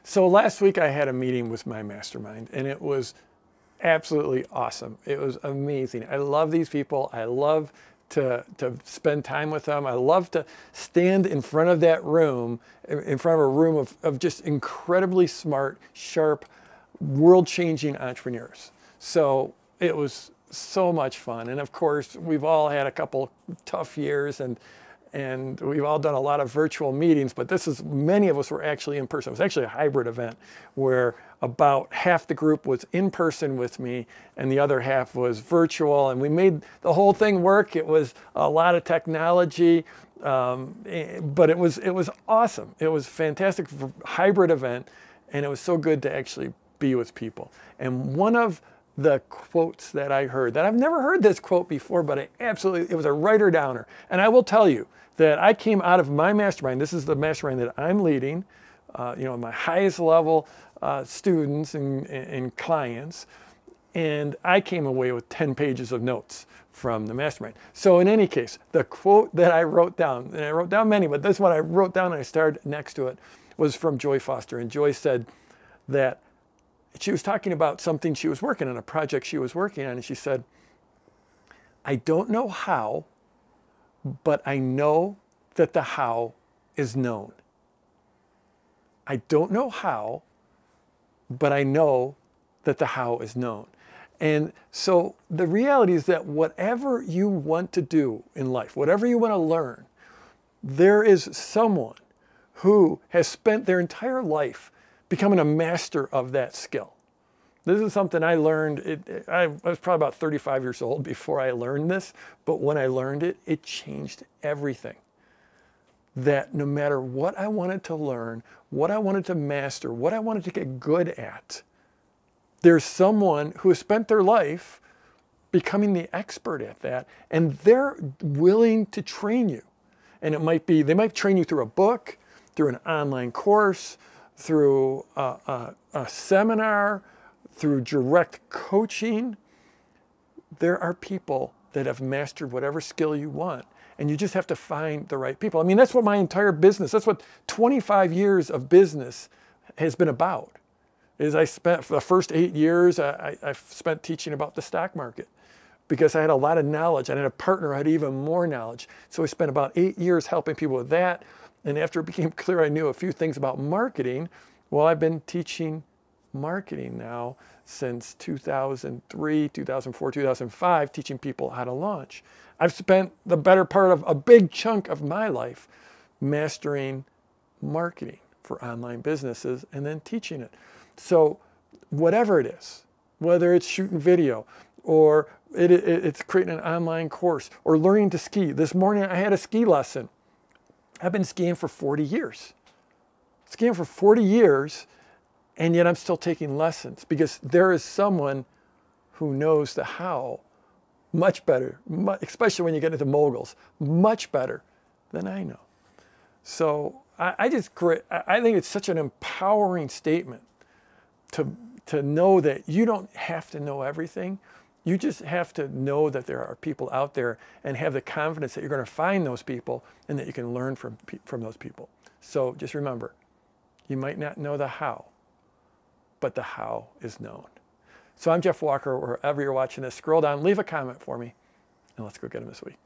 So last week I had a meeting with my mastermind, and it was absolutely awesome. It was amazing. I love these people. I love to spend time with them. I love to stand in front of that room, in front of a room of just incredibly smart, sharp, world-changing entrepreneurs. So it was so much fun. And of course, we've all had a couple tough years, and we've all done a lot of virtual meetings, but many of us were actually in person. It was actually a hybrid event where about half the group was in person with me and the other half was virtual, and we made the whole thing work. It was a lot of technology, but it was awesome. It was a fantastic hybrid event, and it was so good to actually be with people. And one of the quotes that I heard, that I've never heard this quote before, but it was a writer downer. And I will tell you that I came out of my mastermind. This is the mastermind that I'm leading, my highest level students and clients. And I came away with 10 pages of notes from the mastermind. So in any case, the quote that I wrote down, and I wrote down many, but this one I wrote down and I started next to it, was from Joy Foster. And Joy said that she was talking about something she was working on, a project she was working on, and she said, "I don't know how, but I know that the how is known. I don't know how, but I know that the how is known." And so the reality is that whatever you want to do in life, whatever you want to learn, there is someone who has spent their entire life becoming a master of that skill. This is something I learned. I was probably about 35 years old before I learned this, but when I learned it, it changed everything. That no matter what I wanted to learn, what I wanted to master, what I wanted to get good at, there's someone who has spent their life becoming the expert at that, and they're willing to train you. And they might train you through a book, through an online course, through a seminar, through direct coaching. There are people that have mastered whatever skill you want, and you just have to find the right people. I mean, that's what my entire business, that's what 25 years of business has been about. I spent, for the first 8 years, I spent teaching about the stock market because I had a lot of knowledge. I had a partner who had even more knowledge. So I spent about 8 years helping people with that. And after it became clear I knew a few things about marketing, well, I've been teaching marketing now since 2003, 2004, 2005, teaching people how to launch. I've spent the better part of a big chunk of my life mastering marketing for online businesses and then teaching it. So whatever it is, whether it's shooting video or it's creating an online course or learning to ski. This morning I had a ski lesson. I've been skiing for 40 years. Skiing for 40 years, and yet I'm still taking lessons because there is someone who knows the how much better, especially when you get into moguls, much better than I know. So I think it's such an empowering statement to know that you don't have to know everything. You just have to know that there are people out there and have the confidence that you're going to find those people and that you can learn from those people. So just remember, you might not know the how, but the how is known. So I'm Jeff Walker. Wherever you're watching this, scroll down, leave a comment for me, and let's go get them this week.